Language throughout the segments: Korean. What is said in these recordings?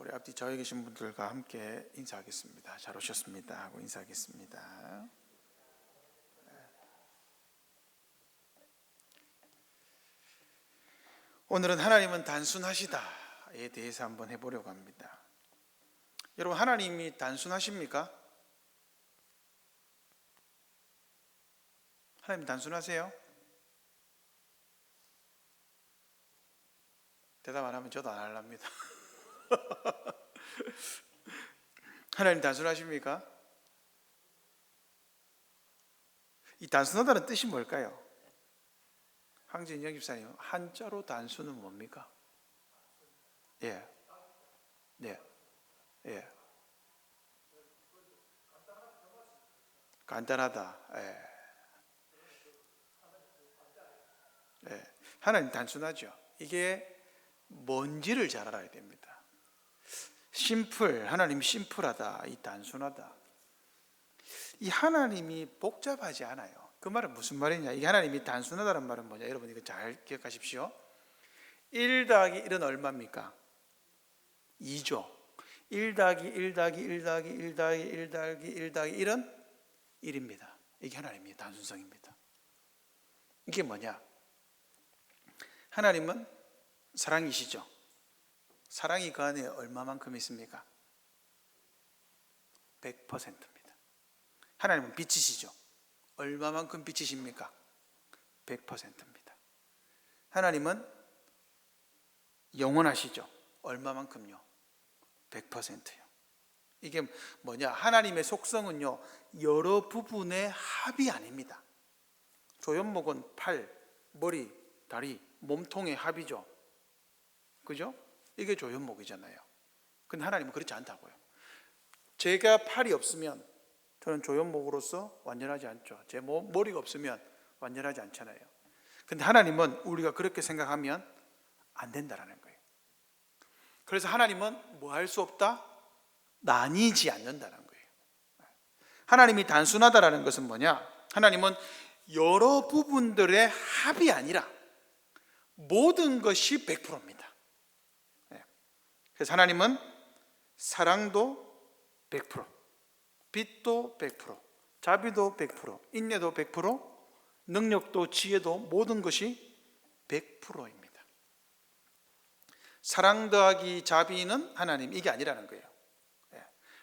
우리 앞뒤 저에 계신 분들과 함께 인사하겠습니다. 잘 오셨습니다 하고 인사하겠습니다. 오늘은 하나님은 단순하시다에 대해서 한번 해보려고 합니다. 여러분, 하나님이 단순하십니까? 하나님 단순하세요? 대답 안 하면 저도 안 하랍니다. 하나님 단순하십니까? 이 단순하다는 뜻이 뭘까요? 황진영 집사님, 한자로 단순은 뭡니까? 예, 네, 예, 간단하다. 예, 예. 하나님 단순하죠. 이게 뭔지를 잘 알아야 됩니다. 심플, 하나님 심플하다, 이 단순하다. 이 하나님이 복잡하지 않아요. 그 말은 무슨 말이냐? 이 하나님이 단순하다는 말은 뭐냐? 여러분 이거 잘 기억하십시오. 1 더하기 1은 얼마입니까? 2죠. 1 더하기 1 더하기 1 더하기 1 더하기 1 더하기 1 더하기 1은 1입니다. 이게 하나님의 단순성입니다. 이게 뭐냐? 하나님은 사랑이시죠. 사랑이 그 안에 얼마만큼 있습니까? 100%입니다. 하나님은 빛이시죠. 얼마만큼 빛이십니까? 100%입니다. 하나님은 영원하시죠. 얼마만큼요? 100%요. 이게 뭐냐? 하나님의 속성은요, 여러 부분의 합이 아닙니다. 조연목은 팔, 머리, 다리, 몸통의 합이죠. 그죠? 이게 조연목이잖아요. 근데 하나님은 그렇지 않다고요. 제가 팔이 없으면 저는 조연목으로서 완전하지 않죠. 제 머리가 없으면 완전하지 않잖아요. 근데 하나님은 우리가 그렇게 생각하면 안 된다라는 거예요. 그래서 하나님은 뭐 할 수 없다? 나뉘지 않는다는 거예요. 하나님이 단순하다라는 것은 뭐냐? 하나님은 여러 부분들의 합이 아니라 모든 것이 100%입니다. 그래서 하나님은 사랑도 100%, 빛도 100%, 자비도 100%, 인내도 100%, 능력도 지혜도 모든 것이 100%입니다. 사랑 더하기 자비는 하나님, 이게 아니라는 거예요.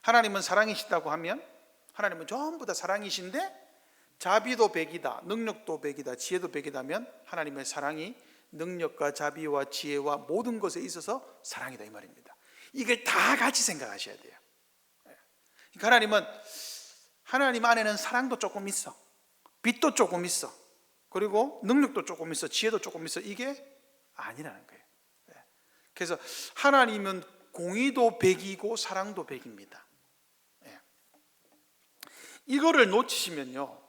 하나님은 사랑이시다고 하면 하나님은 전부 다 사랑이신데 자비도 100이다, 능력도 100이다, 지혜도 100이다면 하나님의 사랑이 능력과 자비와 지혜와 모든 것에 있어서 사랑이다, 이 말입니다. 이걸 다 같이 생각하셔야 돼요. 그러니까 하나님 안에는 사랑도 조금 있어, 빛도 조금 있어, 그리고 능력도 조금 있어, 지혜도 조금 있어. 이게 아니라는 거예요. 그래서 하나님은 공의도 100이고 사랑도 100입니다. 이거를 놓치시면요,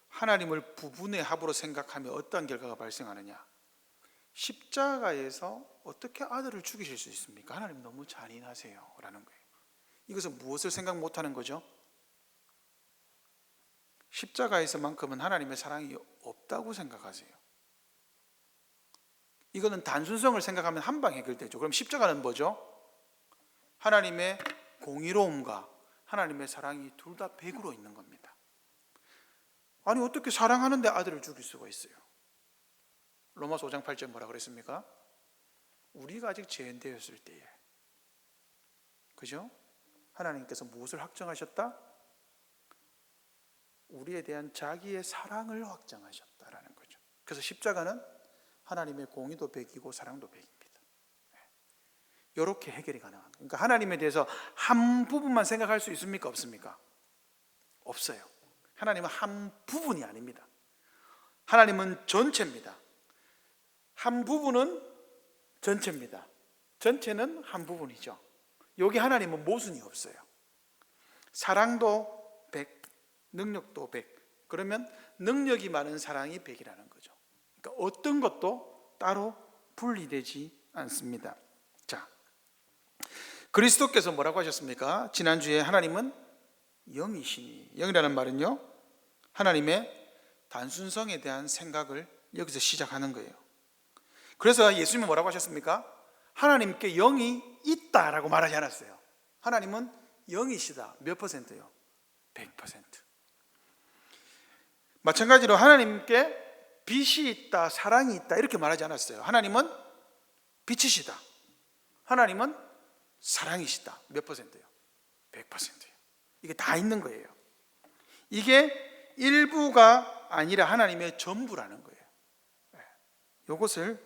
하나님을 부분의 합으로 생각하면 어떤 결과가 발생하느냐? 십자가에서 어떻게 아들을 죽이실 수 있습니까? 하나님 너무 잔인하세요 라는 거예요. 이것은 무엇을 생각 못하는 거죠? 십자가에서만큼은 하나님의 사랑이 없다고 생각하세요. 이거는 단순성을 생각하면 한방 해결되죠. 그럼 십자가는 뭐죠? 하나님의 공의로움과 하나님의 사랑이 둘 다 100으로 있는 겁니다. 아니 어떻게 사랑하는데 아들을 죽일 수가 있어요? 로마서 5장 8절 뭐라 그랬습니까? 우리가 아직 죄인되었을 때에, 그죠? 하나님께서 무엇을 확정하셨다? 우리에 대한 자기의 사랑을 확정하셨다라는 거죠. 그래서 십자가는 하나님의 공의도 100이고 사랑도 100입니다. 이렇게 해결이 가능한 거예요. 그러니까 하나님에 대해서 한 부분만 생각할 수 있습니까? 없습니까? 없어요. 하나님은 한 부분이 아닙니다. 하나님은 전체입니다. 한 부분은 전체입니다. 전체는 한 부분이죠. 여기 하나님은 모순이 없어요. 사랑도 100, 능력도 100. 그러면 능력이 많은 사랑이 100이라는 거죠. 그러니까 어떤 것도 따로 분리되지 않습니다. 자, 그리스도께서 뭐라고 하셨습니까? 지난주에 하나님은 영이시니, 영이라는 말은요, 하나님의 단순성에 대한 생각을 여기서 시작하는 거예요. 그래서 예수님은 뭐라고 하셨습니까? 하나님께 영이 있다라고 말하지 않았어요. 하나님은 영이시다. 몇 퍼센트요? 100%. 마찬가지로 하나님께 빛이 있다, 사랑이 있다 이렇게 말하지 않았어요. 하나님은 빛이시다. 하나님은 사랑이시다. 몇 퍼센트요? 100%예요. 이게 다 있는 거예요. 이게 일부가 아니라 하나님의 전부라는 거예요. 이것을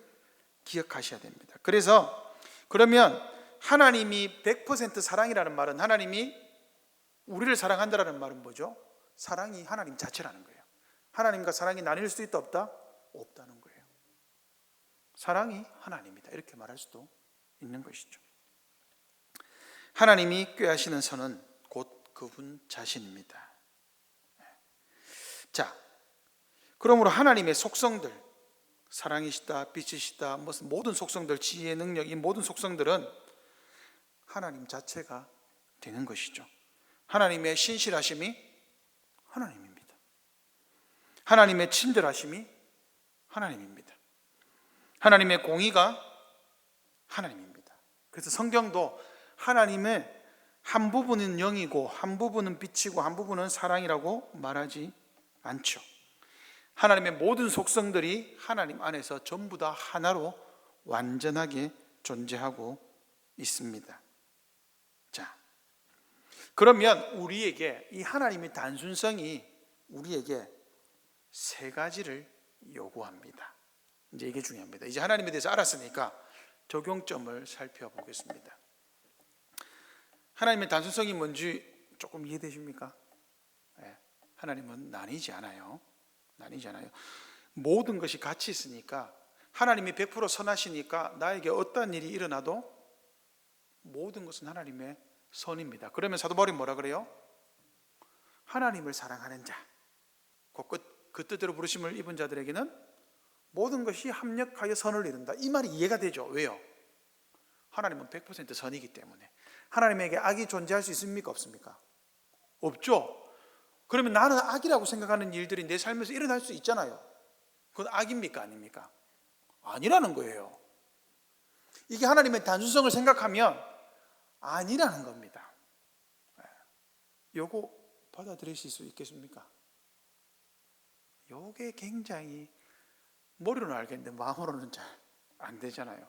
기억하셔야 됩니다. 그래서 그러면 하나님이 100% 사랑이라는 말은 하나님이 우리를 사랑한다라는 말은 뭐죠? 사랑이 하나님 자체라는 거예요. 하나님과 사랑이 나뉠 수 있다 없다? 없다는 거예요. 사랑이 하나님이다 이렇게 말할 수도 있는 것이죠. 하나님이 꾀하시는 선은 곧 그분 자신입니다. 자, 그러므로 하나님의 속성들, 사랑이시다, 빛이시다, 무슨 모든 속성들, 지혜, 능력, 이 모든 속성들은 하나님 자체가 되는 것이죠. 하나님의 신실하심이 하나님입니다. 하나님의 친절하심이 하나님입니다. 하나님의 공의가 하나님입니다. 그래서 성경도 하나님의 한 부분은 영이고 한 부분은 빛이고 한 부분은 사랑이라고 말하지 않죠. 하나님의 모든 속성들이 하나님 안에서 전부 다 하나로 완전하게 존재하고 있습니다. 자, 그러면 우리에게 이 하나님의 단순성이 우리에게 세 가지를 요구합니다. 이제 이게 중요합니다. 이제 하나님에 대해서 알았으니까 적용점을 살펴보겠습니다. 하나님의 단순성이 뭔지 조금 이해되십니까? 네, 하나님은 나뉘지 않아요. 모든 것이 같이 있으니까 하나님이 100% 선하시니까 나에게 어떤 일이 일어나도 모든 것은 하나님의 선입니다. 그러면 사도 바울이 뭐라 그래요? 하나님을 사랑하는 자, 그 뜻대로 부르심을 입은 자들에게는 모든 것이 합력하여 선을 이룬다. 이 말이 이해가 되죠. 왜요? 하나님은 100% 선이기 때문에. 하나님에게 악이 존재할 수 있습니까? 없습니까? 없죠. 그러면 나는 악이라고 생각하는 일들이 내 삶에서 일어날 수 있잖아요. 그건 악입니까? 아닙니까? 아니라는 거예요. 이게 하나님의 단순성을 생각하면 아니라는 겁니다. 요거 받아들이실 수 있겠습니까? 요게 굉장히 머리로는 알겠는데 마음으로는 잘 안 되잖아요.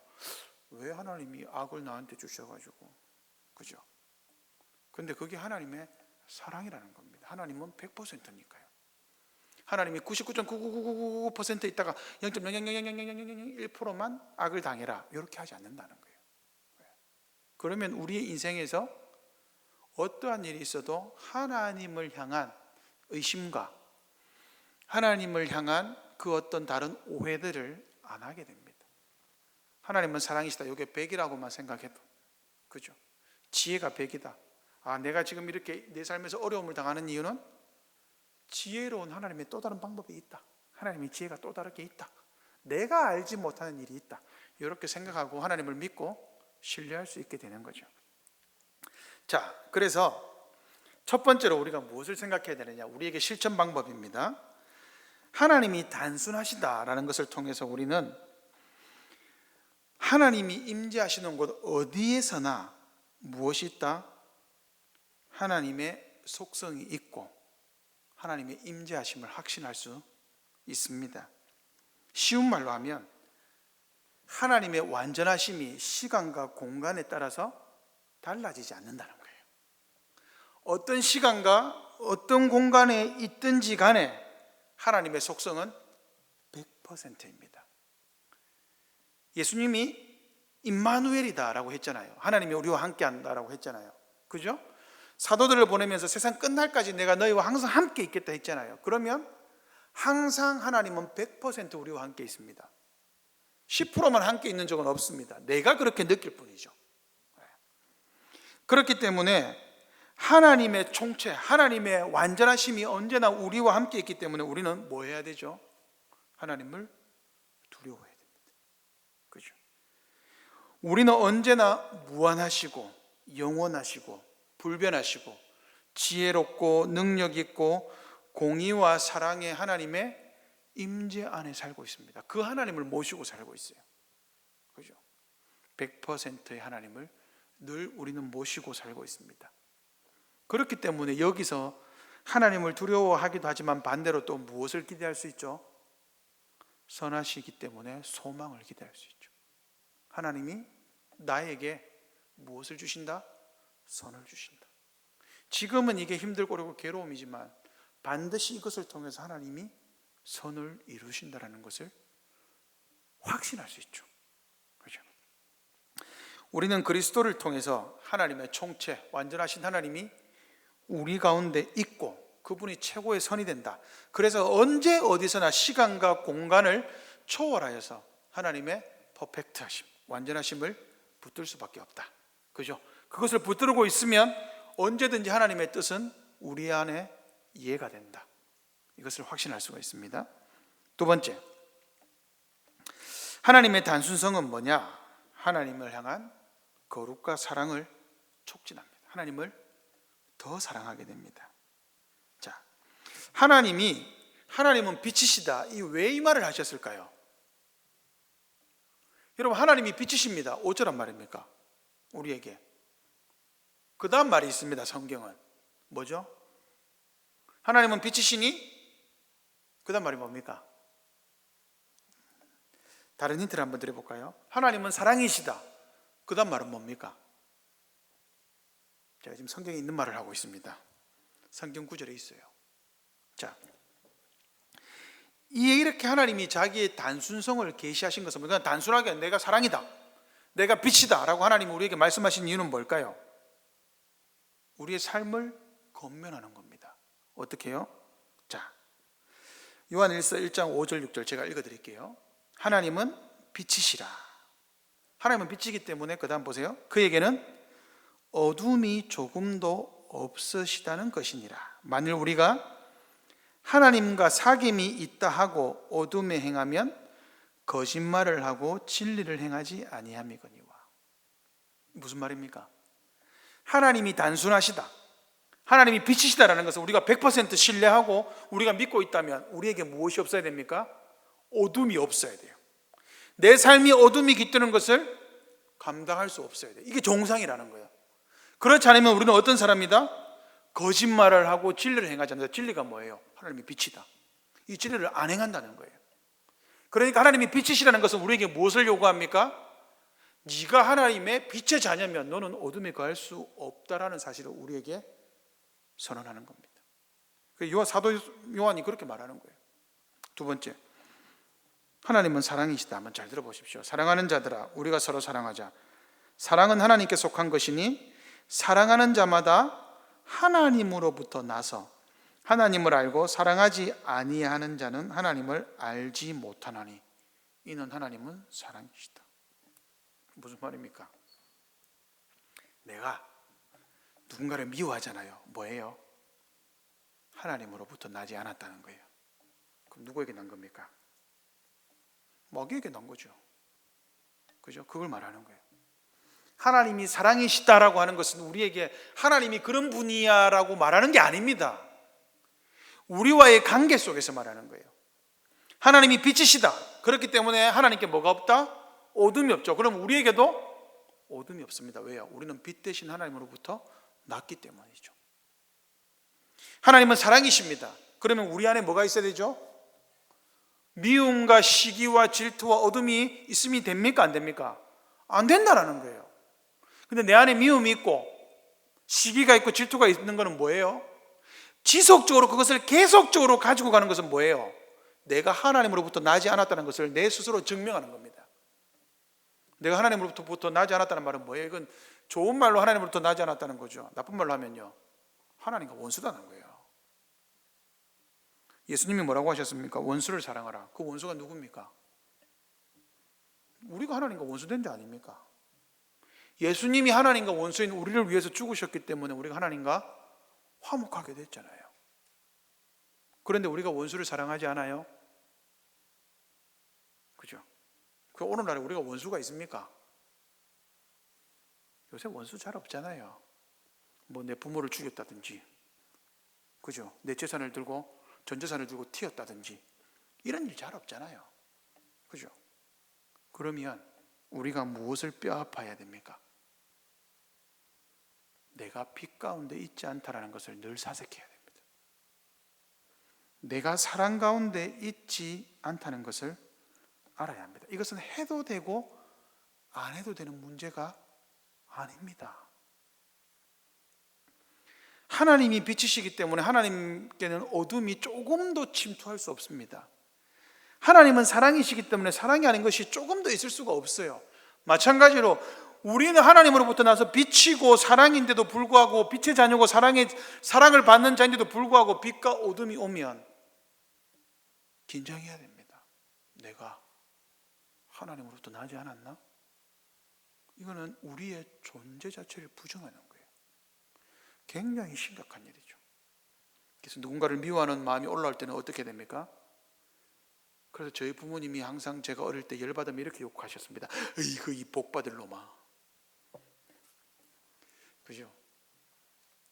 왜 하나님이 악을 나한테 주셔가지고, 그죠? 근데 그게 하나님의 사랑이라는 겁니다. 하나님은 100%니까요. 하나님이 99.99999% 있다가 0.0000001%만 악을 당해라 이렇게 하지 않는다는 거예요. 그러면 우리의 인생에서 어떠한 일이 있어도 하나님을 향한 의심과 하나님을 향한 그 어떤 다른 오해들을 안 하게 됩니다. 하나님은 사랑이시다. 이게 100이라고만 생각해도, 그죠? 지혜가 100이다. 내가 지금 이렇게 내 삶에서 어려움을 당하는 이유는 지혜로운 하나님의 또 다른 방법이 있다. 하나님의 지혜가 또 다르게 있다. 내가 알지 못하는 일이 있다. 이렇게 생각하고 하나님을 믿고 신뢰할 수 있게 되는 거죠. 자, 그래서 첫 번째로 우리가 무엇을 생각해야 되느냐? 우리에게 실천 방법입니다. 하나님이 단순하시다라는 것을 통해서 우리는 하나님이 임재하시는 곳 어디에서나 무엇이 있다? 하나님의 속성이 있고 하나님의 임재하심을 확신할 수 있습니다. 쉬운 말로 하면 하나님의 완전하심이 시간과 공간에 따라서 달라지지 않는다는 거예요. 어떤 시간과 어떤 공간에 있든지 간에 하나님의 속성은 100%입니다. 예수님이 임마누엘이다라고 했잖아요. 하나님이 우리와 함께 한다라고 했잖아요. 그죠? 사도들을 보내면서 세상 끝날까지 내가 너희와 항상 함께 있겠다 했잖아요. 그러면 항상 하나님은 100% 우리와 함께 있습니다. 10%만 함께 있는 적은 없습니다. 내가 그렇게 느낄 뿐이죠. 그렇기 때문에 하나님의 총체, 하나님의 완전하심이 언제나 우리와 함께 있기 때문에 우리는 뭐 해야 되죠? 하나님을 두려워해야 됩니다. 그죠? 우리는 언제나 무한하시고 영원하시고 불변하시고 지혜롭고 능력 있고 공의와 사랑의 하나님의 임재 안에 살고 있습니다. 그 하나님을 모시고 살고 있어요. 그죠? 100%의 하나님을 늘 우리는 모시고 살고 있습니다. 그렇기 때문에 여기서 하나님을 두려워하기도 하지만 반대로 또 무엇을 기대할 수 있죠? 선하시기 때문에 소망을 기대할 수 있죠. 하나님이 나에게 무엇을 주신다? 선을 주신다. 지금은 이게 힘들고 어렵고 괴로움이지만 반드시 이것을 통해서 하나님이 선을 이루신다는 것을 확신할 수 있죠. 그렇죠? 우리는 그리스도를 통해서 하나님의 총체, 완전하신 하나님이 우리 가운데 있고 그분이 최고의 선이 된다. 그래서 언제 어디서나 시간과 공간을 초월하여서 하나님의 퍼펙트하심, 완전하심을 붙들 수밖에 없다. 그죠? 그것을 붙들고 있으면 언제든지 하나님의 뜻은 우리 안에 이해가 된다. 이것을 확신할 수가 있습니다. 두 번째, 하나님의 단순성은 뭐냐? 하나님을 향한 거룩과 사랑을 촉진합니다. 하나님을 더 사랑하게 됩니다. 자, 하나님은 빛이시다. 왜 이 말을 하셨을까요? 여러분, 하나님이 빛이십니다. 어쩌란 말입니까? 우리에게. 그 다음 말이 있습니다. 성경은 뭐죠? 하나님은 빛이시니 그 다음 말이 뭡니까? 다른 힌트를 한번 드려볼까요? 하나님은 사랑이시다. 그 다음 말은 뭡니까? 제가 지금 성경에 있는 말을 하고 있습니다. 성경 구절에 있어요. 자, 이렇게 하나님이 자기의 단순성을 계시하신 것은 그냥 단순하게 내가 사랑이다, 내가 빛이다 라고 하나님이 우리에게 말씀하신 이유는 뭘까요? 우리의 삶을 건면하는 겁니다. 어떻게 해요? 자, 요한일서 1장 5절 6절 제가 읽어드릴게요. 하나님은 빛이시라. 하나님은 빛이기 때문에 그 다음 보세요. 그에게는 어둠이 조금도 없으시다는 것이니라. 만일 우리가 하나님과 사귐이 있다 하고 어둠에 행하면 거짓말을 하고 진리를 행하지 아니함이거니와. 무슨 말입니까? 하나님이 단순하시다, 하나님이 빛이시다라는 것을 우리가 100% 신뢰하고 우리가 믿고 있다면 우리에게 무엇이 없어야 됩니까? 어둠이 없어야 돼요. 내 삶이 어둠이 깃드는 것을 감당할 수 없어야 돼요. 이게 정상이라는 거예요. 그렇지 않으면 우리는 어떤 사람이다? 거짓말을 하고 진리를 행하지 않는다. 진리가 뭐예요? 하나님이 빛이다. 이 진리를 안 행한다는 거예요. 그러니까 하나님이 빛이시라는 것은 우리에게 무엇을 요구합니까? 네가 하나님의 빛의 자녀면 너는 어둠에 거할 수 없다라는 사실을 우리에게 선언하는 겁니다. 사도 요한이 그렇게 말하는 거예요. 두 번째, 하나님은 사랑이시다. 한번 잘 들어보십시오. 사랑하는 자들아, 우리가 서로 사랑하자. 사랑은 하나님께 속한 것이니 사랑하는 자마다 하나님으로부터 나서 하나님을 알고 사랑하지 아니하는 자는 하나님을 알지 못하나니 이는 하나님은 사랑이시다. 무슨 말입니까? 내가 누군가를 미워하잖아요. 뭐예요? 하나님으로부터 나지 않았다는 거예요. 그럼 누구에게 난 겁니까? 먹이에게 난 거죠. 그죠? 그걸 말하는 거예요. 하나님이 사랑이시다라고 하는 것은 우리에게 하나님이 그런 분이야라고 말하는 게 아닙니다. 우리와의 관계 속에서 말하는 거예요. 하나님이 빛이시다. 그렇기 때문에 하나님께 뭐가 없다? 어둠이 없죠. 그럼 우리에게도 어둠이 없습니다. 왜요? 우리는 빛 대신 하나님으로부터 났기 때문이죠. 하나님은 사랑이십니다. 그러면 우리 안에 뭐가 있어야 되죠? 미움과 시기와 질투와 어둠이 있으면 됩니까? 안 됩니까? 안 된다라는 거예요. 근데 내 안에 미움이 있고 시기가 있고 질투가 있는 것은 뭐예요? 지속적으로 그것을 계속적으로 가지고 가는 것은 뭐예요? 내가 하나님으로부터 나지 않았다는 것을 내 스스로 증명하는 겁니다. 내가 하나님으로부터 나지 않았다는 말은 뭐예요? 이건 좋은 말로 하나님으로부터 나지 않았다는 거죠. 나쁜 말로 하면요, 하나님과 원수다는 거예요. 예수님이 뭐라고 하셨습니까? 원수를 사랑하라. 그 원수가 누굽니까? 우리가 하나님과 원수된 데 아닙니까? 예수님이 하나님과 원수인 우리를 위해서 죽으셨기 때문에 우리가 하나님과 화목하게 됐잖아요. 그런데 우리가 원수를 사랑하지 않아요? 그죠? 그 오늘날에 우리가 원수가 있습니까? 요새 원수 잘 없잖아요. 뭐 내 부모를 죽였다든지, 그죠? 내 재산을 들고 전 재산을 들고 튀었다든지 이런 일 잘 없잖아요. 그죠? 그러면 우리가 무엇을 뼈아파야 됩니까? 내가 빛 가운데 있지 않다라는 것을 늘 사색해야 됩니다. 내가 사랑 가운데 있지 않다는 것을 알아야 합니다. 이것은 해도 되고 안 해도 되는 문제가 아닙니다. 하나님이 빛이시기 때문에 하나님께는 어둠이 조금도 침투할 수 없습니다. 하나님은 사랑이시기 때문에 사랑이 아닌 것이 조금도 있을 수가 없어요. 마찬가지로 우리는 하나님으로부터 나서 빛이고 사랑인데도 불구하고, 빛의 자녀고 사랑을 받는 자인데도 불구하고 빛과 어둠이 오면 긴장해야 됩니다. 내가 하나님으로부터 나지 않았나? 이거는 우리의 존재 자체를 부정하는 거예요. 굉장히 심각한 일이죠. 그래서 누군가를 미워하는 마음이 올라올 때는 어떻게 됩니까? 그래서 저희 부모님이 항상 제가 어릴 때 열받으면 이렇게 욕하셨습니다. 이거 이 복받을 놈아. 그죠?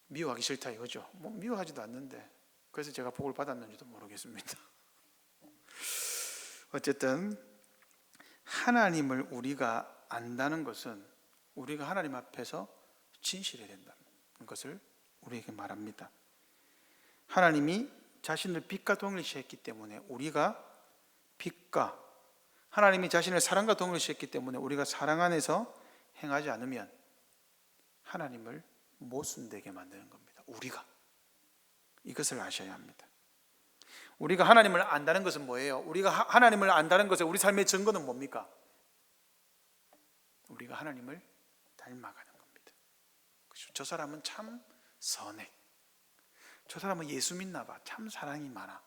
미워하기 싫다 이거죠. 뭐 미워하지도 않는데 그래서 제가 복을 받았는지도 모르겠습니다. 어쨌든 하나님을 우리가 안다는 것은 우리가 하나님 앞에서 진실해야 된다는 것을 우리에게 말합니다. 하나님이 자신을 빛과 동일시했기 때문에 우리가 빛과, 하나님이 자신을 사랑과 동일시했기 때문에 우리가 사랑 안에서 행하지 않으면 하나님을 모순되게 만드는 겁니다. 우리가 이것을 아셔야 합니다. 우리가 하나님을 안다는 것은 뭐예요? 우리가 하나님을 안다는 것의 우리 삶의 증거는 뭡니까? 우리가 하나님을 닮아가는 겁니다. 그렇죠? 저 사람은 참 선해. 저 사람은 예수 믿나 봐. 참 사랑이 많아.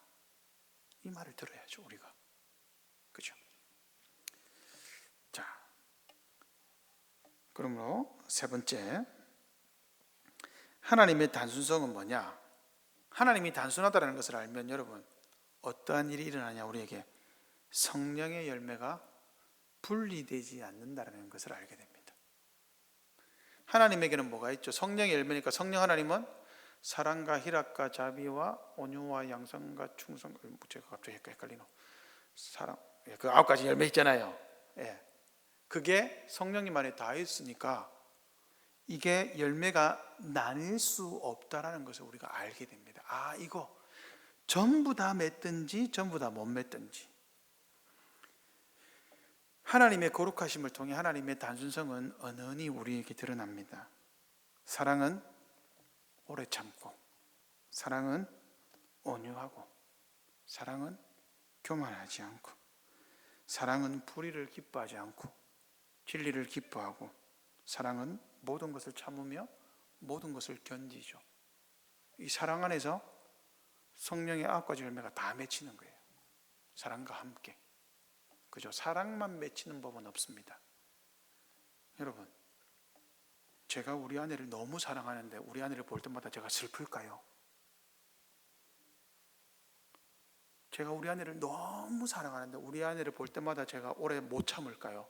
이 말을 들어야죠, 우리가. 그죠? 자, 그러므로 세 번째, 하나님의 단순성은 뭐냐? 하나님이 단순하다는 것을 알면 여러분 어떠한 일이 일어나냐? 우리에게 성령의 열매가 분리되지 않는다는 것을 알게 됩니다. 하나님에게는 뭐가 있죠? 성령의 열매니까 성령 하나님은 사랑과 희락과 자비와 온유와 양성과 충성, 제가 갑자기 헷갈리노. 사랑, 그 9가지 열매 있잖아요. 예. 그게 성령님 안에 다 있으니까 이게 열매가 나뉠 수 없다라는 것을 우리가 알게 됩니다. 아, 이거 전부 다 맺든지 전부 다 못 맺든지. 하나님의 거룩하심을 통해 하나님의 단순성은 은은히 우리에게 드러납니다. 사랑은 오래 참고, 사랑은 온유하고, 사랑은 교만하지 않고, 사랑은 불의를 기뻐하지 않고 진리를 기뻐하고, 사랑은 모든 것을 참으며 모든 것을 견디죠. 이 사랑 안에서 성령의 9가지 열매가 다 맺히는 거예요. 사랑과 함께. 그죠? 사랑만 맺히는 법은 없습니다. 여러분, 제가 우리 아내를 너무 사랑하는데 우리 아내를 볼 때마다 제가 슬플까요? 제가 우리 아내를 너무 사랑하는데 우리 아내를 볼 때마다 제가 오래 못 참을까요?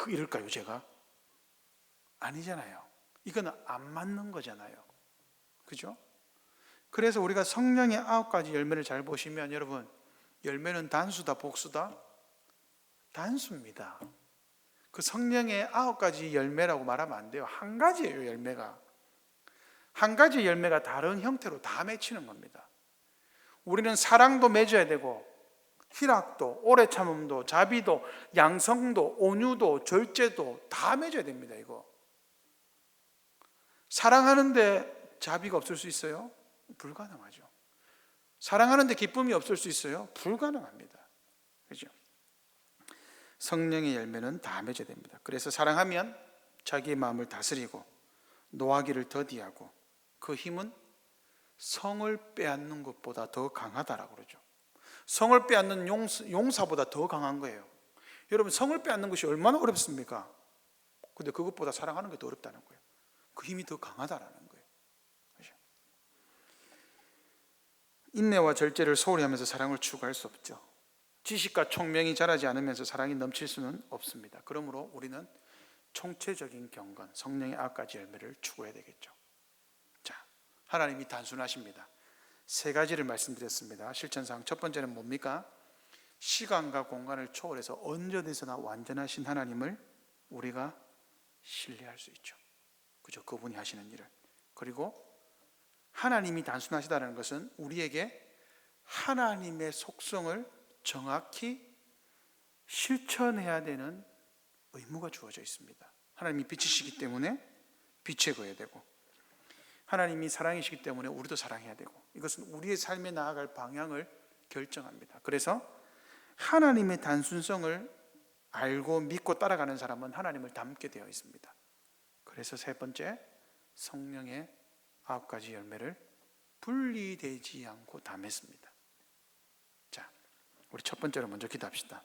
이럴까요, 제가? 아니잖아요. 이건 안 맞는 거잖아요. 그죠? 그래서 우리가 성령의 9가지 열매를 잘 보시면 여러분, 열매는 단수다, 복수다? 단수입니다. 그 성령의 9가지 열매라고 말하면 안 돼요. 한 가지예요, 열매가. 한 가지 열매가 다른 형태로 다 맺히는 겁니다. 우리는 사랑도 맺어야 되고, 희락도, 오래 참음도, 자비도, 양성도, 온유도, 절제도 다 맺어야 됩니다, 이거. 사랑하는데 자비가 없을 수 있어요? 불가능하죠. 사랑하는데 기쁨이 없을 수 있어요? 불가능합니다. 그죠? 성령의 열매는 다 맺어야 됩니다. 그래서 사랑하면 자기의 마음을 다스리고 노하기를 더디하고 그 힘은 성을 빼앗는 것보다 더 강하다라고 그러죠. 성을 빼앗는 용사보다 더 강한 거예요. 여러분, 성을 빼앗는 것이 얼마나 어렵습니까? 근데 그것보다 사랑하는 게 더 어렵다는 거예요. 그 힘이 더 강하다라는 거예요. 그렇죠? 인내와 절제를 소홀히 하면서 사랑을 추구할 수 없죠. 지식과 총명이 자라지 않으면서 사랑이 넘칠 수는 없습니다. 그러므로 우리는 총체적인 경건, 성령의 9가지 열매를 추구해야 되겠죠. 자, 하나님이 단순하십니다. 3가지를 말씀드렸습니다. 실천상 첫 번째는 뭡니까? 시간과 공간을 초월해서 언제든지나 완전하신 하나님을 우리가 신뢰할 수 있죠. 그죠? 그분이 하시는 일을. 그리고 하나님이 단순하시다는 것은 우리에게 하나님의 속성을 정확히 실천해야 되는 의무가 주어져 있습니다. 하나님이 빛이시기 때문에 빛에 거해야 되고, 하나님이 사랑이시기 때문에 우리도 사랑해야 되고, 이것은 우리의 삶에 나아갈 방향을 결정합니다. 그래서 하나님의 단순성을 알고 믿고 따라가는 사람은 하나님을 닮게 되어 있습니다. 그래서 세 번째, 성령의 9가지 열매를 분리되지 않고 다 맺습니다. 자, 우리 첫 번째로 먼저 기도합시다.